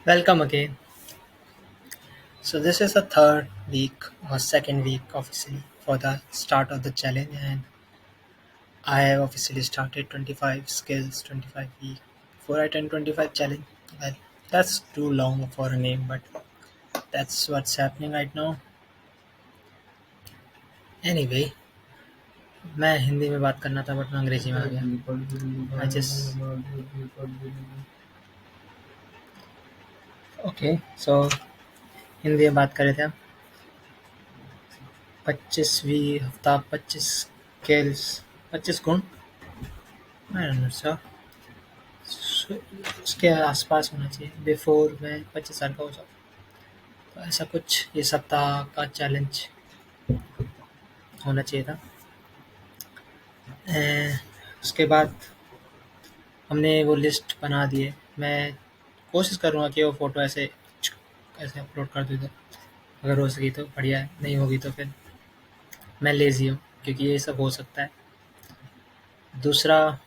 Welcome again. So this is the third week or second week officially for the start of the challenge, and I have officially started 25 skills 25 week. Before I turn 25 challenge, well, that's too long for a name, but that's what's happening right now. Anyway, मैं हिंदी में बात करना था but मैं अंग्रेजी में आ गया. I just okay. So Hindi में बात कर रहे थे हम. 25वीं हफ्ता 25 स्किल्स 25 गुण. I don't know sir. उसके आसपास होना चाहिए बिफोर मैं 25 साल का हो जाऊँ. तो ऐसा कुछ ये सप्ताह का चैलेंज होना चाहिए था. उसके बाद हमने वो लिस्ट बना दी है. मैं कोशिश करूँगा कि वो फ़ोटो ऐसे ऐसे अपलोड कर दूँ इधर. अगर हो सकी तो बढ़िया है, नहीं होगी तो फिर मैं लेज़ी हूँ क्योंकि ये सब हो सकता है. दूसरा,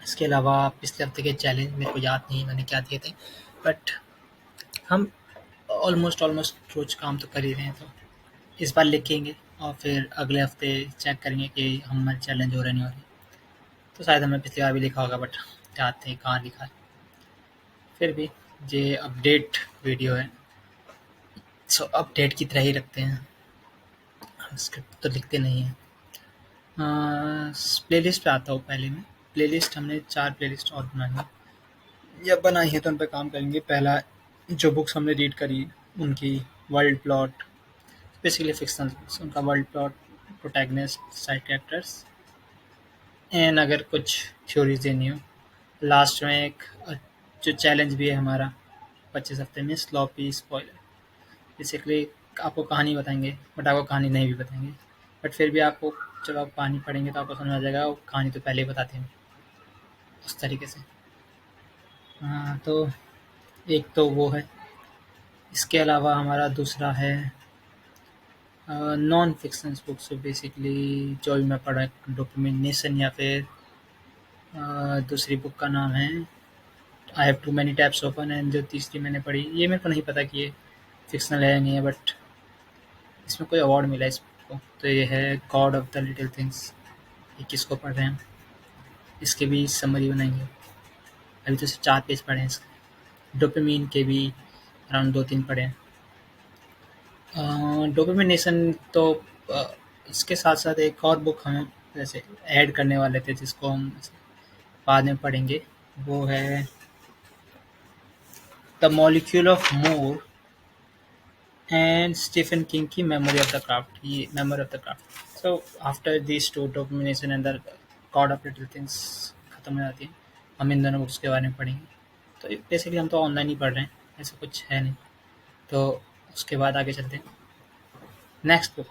इसके अलावा पिछले हफ्ते के चैलेंज मेरे को याद नहीं मैंने क्या दिए थे, बट हम ऑलमोस्ट रोज़ काम तो कर ही रहे हैं. तो इस बार लिखेंगे और फिर अगले हफ्ते चेक करेंगे कि हमारे चैलेंज हो रहे नहीं हो रहे. तो शायद हमने पिछली बार भी लिखा होगा बट याद नहीं कहाँ लिखा है. फिर भी ये अपडेट वीडियो है, सो अपडेट की तरह ही रखते हैं. हम स्क्रिप्ट तो लिखते नहीं हैं. प्लेलिस्ट पे आता हूँ. पहले में प्लेलिस्ट हमने 4 प्लेलिस्ट और बनाई है या बनाई है, तो उन पर काम करेंगे. पहला, जो बुक्स हमने रीड करी उनकी world plot, basically fictional books, उनका world plot, protagonist, side characters, and अगर कुछ थ्योरीज देनी हो. लास्ट में एक जो चैलेंज भी है हमारा 25 हफ्ते में, स्लॉपी स्पॉइलर. बेसिकली आपको कहानी बताएंगे बट आपको कहानी नहीं भी बताएंगे, बट फिर भी आपको जब आप कहानी पढ़ेंगे तो आपको समझ आ जाएगा वो कहानी तो पहले ही बताते हैं उस तरीके से. हाँ, तो एक तो वो है. इसके अलावा हमारा दूसरा है नॉन फिक्शंस बुक्स. तो बेसिकली जो भी मैं पढ़ा, डोक्यूमेंटेशन, या फिर दूसरी बुक का नाम है I have too many tabs open, and जो तीसरी मैंने पढ़ी, ये मेरे को नहीं पता कि ये फ़िक्शनल है या नहीं है, बट इसमें कोई अवार्ड मिला है इस बुक को. तो ये है God of the little things. ये किसको पढ़ रहे हैं हम, इसके भी समरी बनाएंगे. अभी तो सिर्फ 4 पेज पढ़े हैं इसके. डोपामिन के भी अराउंड 2-3 पढ़े हैं. डोपामिनेशन तो अ, इसके साथ साथ एक और बुक हमें जैसे ऐड करने वाले थे जिसको हम बाद में पढ़ेंगे. वो है the molecule of more and Stephen King की मेमोरी ऑफ द क्राफ्ट. ये memory of the craft. So after this two, domination and the god of little things खत्म हो जाती है. हम इन दोनों बुक्स के बारे में पढ़ेंगे. तो बेसिकली हम तो ऑनलाइन ही पढ़ रहे हैं, ऐसा कुछ है नहीं. तो उसके बाद आगे चलते हैं. Next book.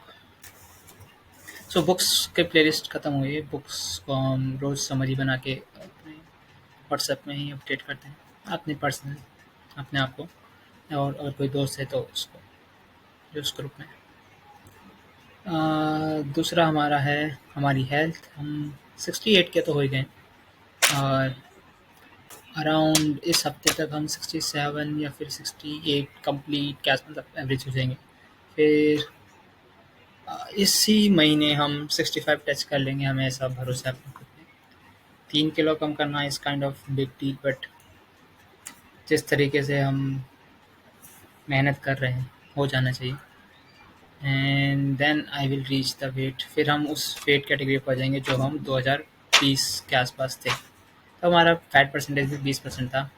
सो बुक्स के प्लेलिस्ट खत्म हुई है. बुक्स को हम रोज़ समरी बना के अपने व्हाट्सएप में ही अपडेट करते हैं, अपने पर्सनल, अपने आप को. और अगर कोई दोस्त है तो उसको, जो उस ग्रुप में. दूसरा हमारा है हमारी हेल्थ. हम 68 के तो हो ही गए, और अराउंड इस हफ्ते तक हम 67 या फिर 68 कंप्लीट क्या मतलब एवरेज हो जाएंगे. फिर इसी महीने हम 65 टच कर लेंगे, हमें ऐसा भरोसा है अपने खुद पे. 3 किलो कम करना is kind of big deal, but जिस तरीके से हम मेहनत कर रहे हैं हो जाना चाहिए. And then I will reach the wait. फिर हम उस वेट कैटेगरी पर जाएंगे जो हम 2020 के आसपास थे. तो हमारा फैट परसेंटेज भी 20% था,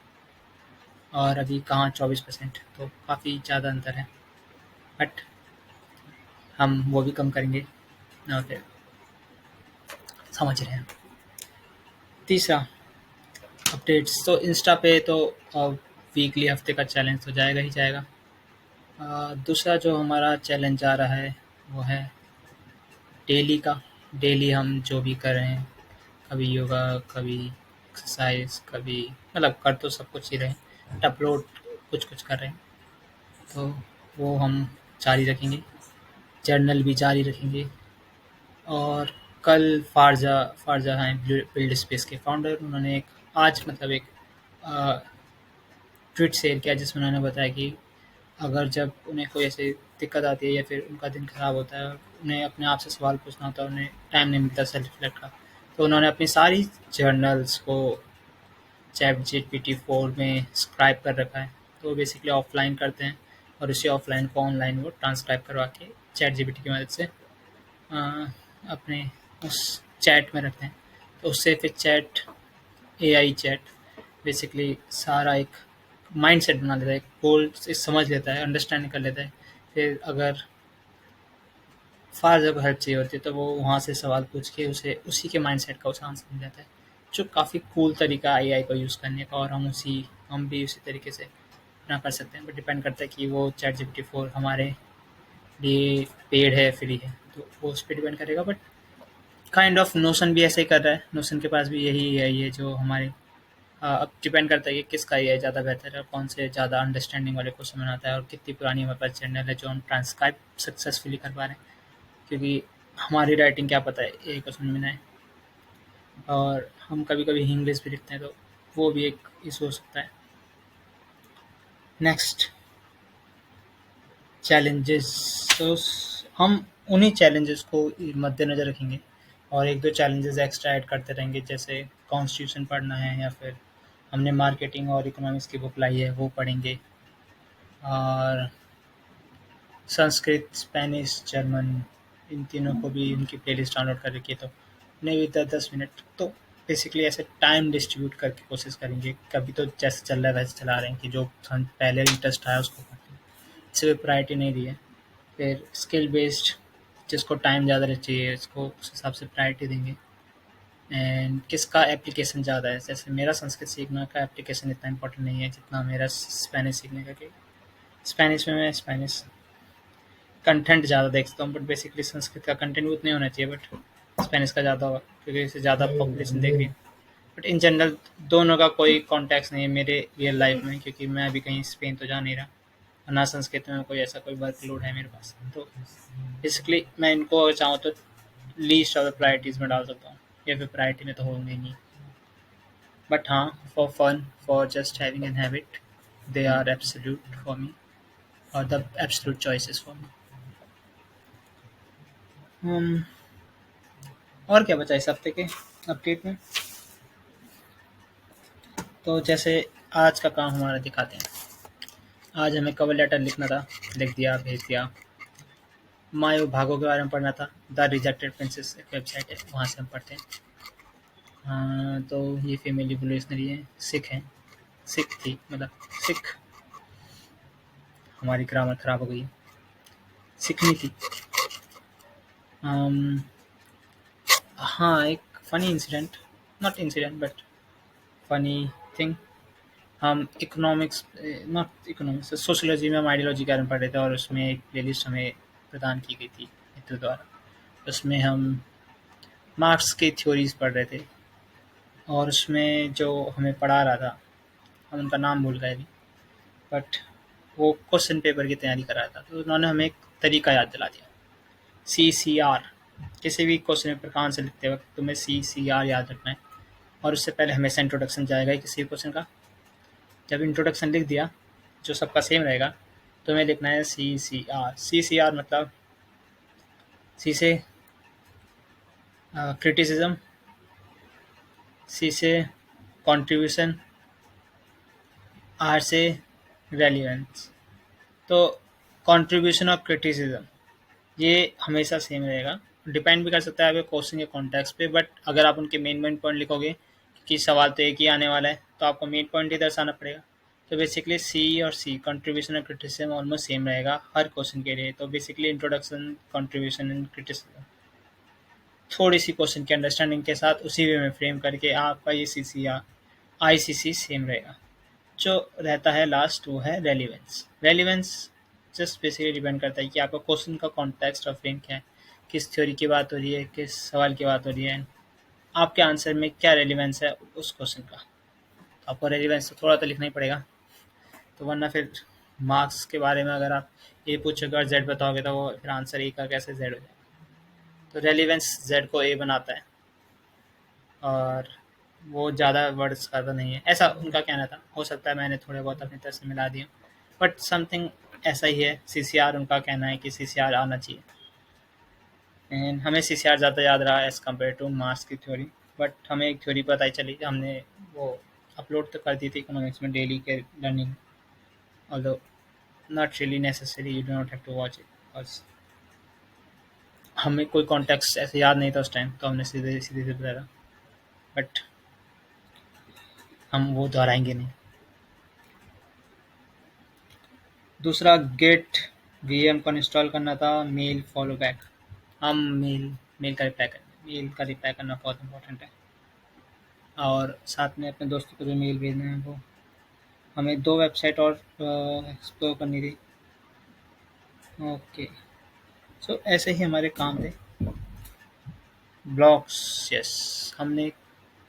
और अभी कहाँ 24%. तो काफ़ी ज़्यादा अंतर है, बट हम वो भी कम करेंगे. और फिर समझ रहे हैं. तीसरा, अपडेट्स. तो इंस्टा पे तो वीकली हफ्ते का चैलेंज तो जाएगा ही जाएगा. दूसरा जो हमारा चैलेंज आ रहा है वो है डेली का. डेली हम जो भी कर रहे हैं, कभी योगा, कभी एक्सरसाइज, कभी मतलब कर तो सब कुछ ही रहे हैं, अपलोड कुछ कुछ कर रहे हैं. तो वो हम जारी रखेंगे. जर्नल भी जारी रखेंगे. और कल फारजा हैं बिल्ड स्पेस के फाउंडर, उन्होंने एक आज मतलब एक ट्वीट शेयर किया जिसमें उन्होंने बताया कि अगर जब उन्हें कोई ऐसी दिक्कत आती है या फिर उनका दिन खराब होता है, उन्हें अपने आप से सवाल पूछना होता है, उन्हें टाइम नहीं मिलता सेल्फ रिफ्लेक्ट का, तो उन्होंने अपनी सारी जर्नल्स को चैट जीपीटी 4 में स्क्राइब कर रखा है। तो बेसिकली ऑफलाइन करते हैं और उसी ऑफलाइन को ऑनलाइन वो ट्रांसक्राइब करवा के चैट जीपीटी की मदद से अपने उस चैट में रखते हैं। तो उससे फिर चैट, एआई चैट बेसिकली सारा एक माइंडसेट बना लेता है, एक गोल से समझ लेता है, अंडरस्टैंड कर लेता है। फिर अगर फ़ार जब हेल्प चाहिए होती है तो वो वहाँ से सवाल पूछ के उसे उसी के माइंडसेट का उसे आंसर मिल जाता है, जो काफ़ी कूल तरीका है एआई को यूज़ करने का। और हम भी उसी तरीके से अपना कर सकते हैं, बट डिपेंड करता है कि वो चैट जीपीटी 4 हमारे लिए पेड है, फ्री है, तो वो उस पर डिपेंड करेगा। बट काइंड ऑफ नोशन भी ऐसे ही कर रहा है, नोशन के पास भी यही है, ये जो हमारे अब डिपेंड करता है कि किसका एआई ज़्यादा बेहतर है, कौन से ज़्यादा अंडरस्टैंडिंग वाले क्वेश्चन बनाता है और कितनी पुरानी हमारे पास जर्नल है जो हम ट्रांसक्राइब सक्सेसफुली कर पा रहे हैं। क्योंकि हमारी राइटिंग क्या पता है एआई को समझ में ना आए, और हम कभी-कभी इंग्लिश भी लिखते हैं, तो वो भी एक इशू हो सकता है। Next, challenges. तो हम उन्हीं चैलेंजेस को मद्देनज़र रखेंगे और एक दो चैलेंजेस एक्स्ट्रा ऐड करते रहेंगे, जैसे कॉन्स्टिट्यूशन पढ़ना है या फिर हमने मार्केटिंग और इकोनॉमिक्स की बुक लाई है वो पढ़ेंगे, और संस्कृत, स्पेनिश, जर्मन, इन तीनों को भी उनकी प्लेलिस्ट डाउनलोड कर रखी है, तो उन्हें भी 10-10 मिनट तो बेसिकली ऐसे टाइम डिस्ट्रीब्यूट करके कोशिश करेंगे। कभी तो जैसे चल रहा है वैसे चला रहे हैं कि जो हम पहले इंटरेस्ट आया उसको करते हैं, इसे कोई प्रायोरिटी नहीं दी है। फिर स्किल बेस्ड, जिसको टाइम ज़्यादा चाहिए उसको उस हिसाब से प्रायोरिटी देंगे। एंड किसका एप्लीकेशन ज़्यादा है, जैसे मेरा संस्कृत सीखने का एप्लीकेशन इतना इम्पोर्टेंट नहीं है जितना मेरा स्पेनिश सीखने का, कि स्पेनिश में मैं स्पेनिश कंटेंट ज़्यादा देखता हूँ, बट बेसिकली संस्कृत का कंटेंट उतना ही होना चाहिए, बट स्पेनिश का ज़्यादा होगा क्योंकि इसे ज़्यादा पॉपुलेशन देख रही है। बट इन जनरल दोनों का कोई कॉन्टेक्स्ट नहीं है मेरे रियल लाइफ में, क्योंकि मैं अभी कहीं स्पेन तो जा नहीं रहा और ना संस्कृत में कोई ऐसा कोई वर्कलोड है मेरे पास। तो बेसिकली मैं इनको अगर चाहूँ तो लीस्ट ऑफ द प्रायोरिटीज़ में डाल सकता हूँ, या फिर प्रायोरिटी में तो होंगे ही नहीं। बट हाँ, for fun, for just having an habit, they are absolute for me, or the absolute choices for me. और क्या बचा इस हफ्ते के अपडेट में? तो जैसे आज का काम हमारा दिखाते हैं। आज हमें कवर लेटर लिखना था, लिख दिया, भेज दिया। मायो भागो के बारे में पढ़ना था, द रिजेक्टेड प्रिंसेस एक वेबसाइट है, वहाँ से हम पढ़ते हैं। हाँ, तो ये फीमेल रिवोल्यूशनरी है, सिख है, सिख थी, मतलब सिख, हमारी ग्रामर खराब हो गई है, सिखनी थी। अम, हाँ, एक funny incident, not incident but funny thing. हम इकोनॉमिक्स, नॉट इकोनॉमिक्स, सोशियोलॉजी में हम आइडियोलॉजी के बारे में पढ़ रहे थे और उसमें एक प्लेलिस्ट हमें प्रदान की गई थी मित्र द्वारा। उसमें हम मार्क्स की थ्योरीज पढ़ रहे थे, और उसमें जो हमें पढ़ा रहा था, हम उनका नाम भूल गए अभी, बट वो क्वेश्चन पेपर की तैयारी कर रहा था, तो उन्होंने हमें एक तरीका याद दिला दिया, CCR। किसी भी क्वेश्चन पेपर का आंसर लिखते वक्त तुम्हें CCR याद रखना है, और उससे पहले हमेशा इंट्रोडक्शन जाएगा ही किसी भी क्वेश्चन का। जब इंट्रोडक्शन लिख दिया, जो सबका सेम रहेगा, तो हमें लिखना है CCR। CCR मतलब सी से क्रिटिसिज्म, सी से कंट्रीब्यूशन, आर से रेलिवेंस। तो कंट्रीब्यूशन और क्रिटिसिज्म ये हमेशा सेम रहेगा, डिपेंड भी कर सकता है आपके क्वेश्चन के कॉन्टेक्स्ट पे, बट अगर आप उनके मेन मेन पॉइंट लिखोगे कि सवाल तो एक ही आने वाला है, तो आपको मेन पॉइंट ही दर्शाना पड़ेगा। तो बेसिकली सी कंट्रीब्यूशन और क्रिटिसिज्म ऑलमोस्ट सेम रहेगा हर क्वेश्चन के लिए। तो basically introduction, contribution and criticism थोड़ी सी क्वेश्चन की अंडरस्टैंडिंग के साथ उसी वे में फ्रेम करके आपका ये CC या ICC सेम रहेगा। जो रहता है लास्ट वो है relevance. Relevance just basically depend करता है कि आपका क्वेश्चन का कॉन्टेक्स्ट और फ्रेम क्या है, किस थ्योरी की बात हो रही है, किस सवाल की बात हो रही है, आपके आंसर में क्या रेलिवेंस है उस क्वेश्चन का। तो आपको रेलिवेंस तो थोड़ा तो लिखना ही पड़ेगा, तो वरना फिर मार्क्स के बारे में अगर आप ए पूछोगे और जेड बताओगे तो वो फिर आंसर ए का कैसे जेड हो जाएगा। तो रेलिवेंस जेड को ए बनाता है, और वो ज़्यादा वर्ड्स का तो नहीं है, ऐसा उनका कहना था। हो सकता है मैंने थोड़े बहुत अपनी तरफ से मिला दिए, बट समथिंग ऐसा ही है। सीसीआर उनका कहना है कि सीसीआर आना चाहिए, एंड हमें सीसीआर ज़्यादा याद रहा एज़ कम्पेयर टू मार्क्स की थ्योरी। बट हमें एक थ्योरी पता ही चली, हमने वो अपलोड तो कर दी थी इकोनॉमिक्स में डेली के learning, although not really necessary, you do not have to watch it, because हमें कोई कॉन्टेक्स्ट ऐसे याद नहीं था उस टाइम, तो हमने सीधे सीधे से बताया। बट हम वो दोहराएंगे नहीं। दूसरा, गेट वीएम को इंस्टॉल करना था, मेल फॉलो बैक। हम मेल मेल का रिप्लाई करेंगे, मेल का रिप्लाई करना बहुत इंपॉर्टेंट है। और साथ में अपने दोस्तों को जो मेल भेजना है वो, हमें दो वेबसाइट और एक्सप्लोर करनी थी। ओके, सो ऐसे ही हमारे काम थे। ब्लॉग्स, यस, हमने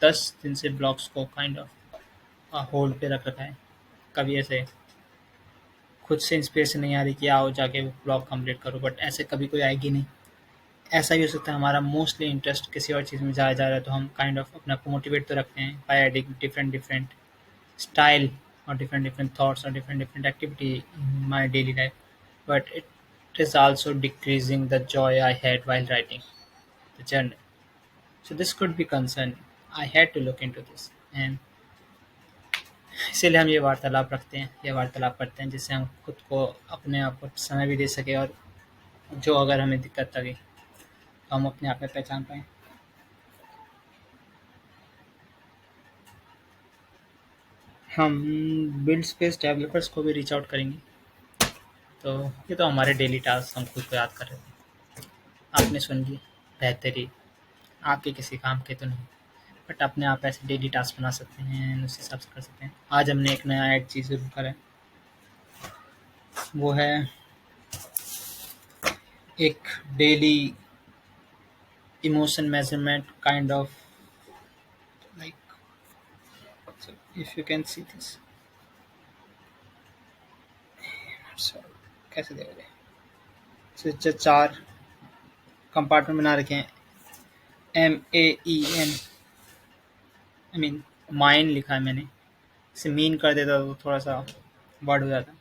10 दिन से ब्लॉग्स को काइंड ऑफ होल्ड पे रख रखा है। कभी ऐसे खुद से इंस्पिरेशन नहीं आ रही कि आओ जाके वो ब्लॉग कंप्लीट करो, बट ऐसे कभी कोई आएगी नहीं। ऐसा भी हो सकता है हमारा मोस्टली इंटरेस्ट किसी और चीज़ में ज़्यादा जा रहा है, तो हम काइंड ऑफ अपने आप को मोटिवेट तो रखते हैं by adding different different style or different different thoughts or different different activity in my daily life, but it is also decreasing the joy I had while writing the journal. So this could be concerning. I had to look into this, and इसीलिए हम ये वार्तालाप रखते हैं, ये वार्तालाप करते हैं, जिससे हम खुद को अपने आप को समय भी दे सके, और जो अगर हमें दिक्कत लगे तो हम अपने आप में पहचान पाएँ। हम बिल्ड स्पेस डेवलपर्स को भी रीच आउट करेंगे। तो ये तो हमारे डेली टास्क हम खुद को याद कर रहे थे। आपने सुन लिए, बेहतरीन। आपके किसी काम के तो नहीं, बट अपने आप ऐसे डेली टास्क बना सकते हैं, उस हिसाब से कर सकते हैं। आज हमने एक नया ऐड चीज़ शुरू करा है, वो है एक daily emotion measurement kind of, like, if you can see this, कैसे देखोगे, तो चार कंपार्टमेंट बना रखे हैं। MAEN, आई मीन माइन लिखा है मैंने, इसे मीन कर देता तो थोड़ा सा वर्ड हो जाता।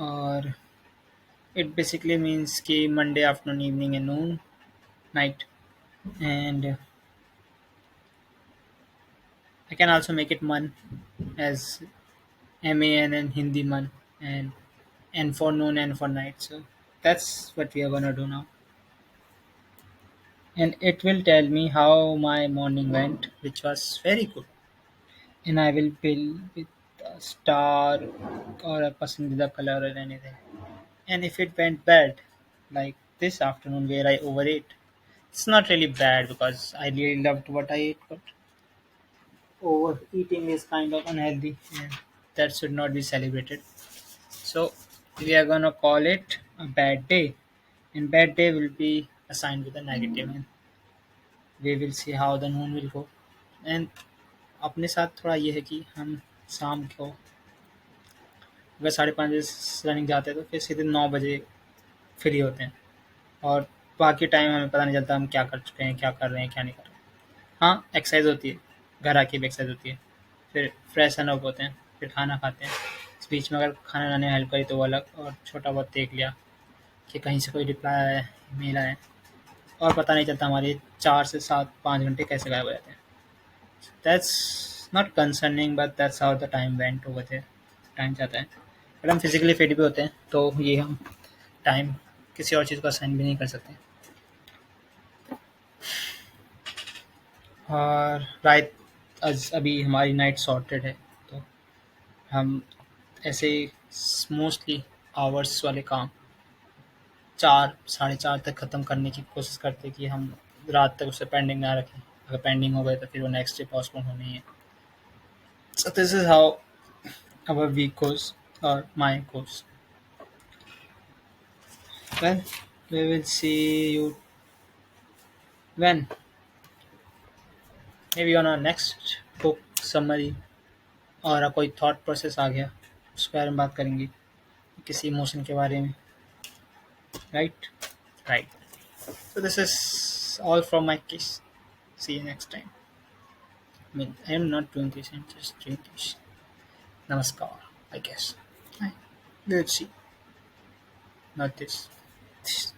और इट बेसिकली मीन्स कि Monday afternoon, evening and Noon, night, and I can also make it man as MAN and Hindi man, and N for noon and for night. So that's what we are gonna do now. And it will tell me how my morning went, which was very good. And I will fill with a star or a pasandida color or anything. And if it went bad, like this afternoon where I overate, it's not really bad because I really loved what I ate, but overeating is kind of unhealthy and that should not be celebrated. So we are gonna call it a bad day, and bad day will be assigned with a negative, and we will see how the moon will go. And अपने साथ थोड़ा ये है कि हम शाम को अगर 5:30 बजे रनिंग जाते हैं तो फिर सीधे 9 बजे फ्री होते हैं, और बाकी टाइम हमें पता नहीं चलता हम क्या कर चुके हैं, क्या कर रहे हैं, क्या नहीं कर रहे हैं। हाँ, एक्सरसाइज होती है, घर आके भी एक्सरसाइज होती है, फिर फ्रेशन अप होते हैं, फिर खाना खाते हैं। इस बीच में अगर खाना बनाने में हेल्प करी तो वो अलग, और छोटा बहुत देख लिया कि कहीं से कोई रिप्लाई आया है, मेल आया है, और पता नहीं चलता हमारे 4 से 7 5 घंटे कैसे गायब हो जाते हैं। That's not concerning, but that's how the time went over there. Time जाता है, बट हम फिजिकली फिट भी होते हैं, तो ये हम टाइम किसी और चीज़ को असाइन भी नहीं कर सकते। और रात, अभी हमारी नाइट सॉर्टेड है, तो हम ऐसे मोस्टली आवर्स वाले काम 4 साढ़े 4 तक ख़त्म करने की कोशिश करते हैं कि हम रात तक उसे पेंडिंग ना रखें। अगर पेंडिंग हो गए तो फिर वो नेक्स्ट डे पोस्टपोन होनी है। So this is how our week goes, और my goes. Well, we will see you when, maybe on our next book summary, और कोई थॉट प्रोसेस आ गया उसके बारे में बात करेंगे, किसी इमोशन के बारे में, right, right. So this is all from my case. See you next time. I mean, I am not doing this. I'm just doing this. Namaskar, I guess. Right. Let's see. Not this. This.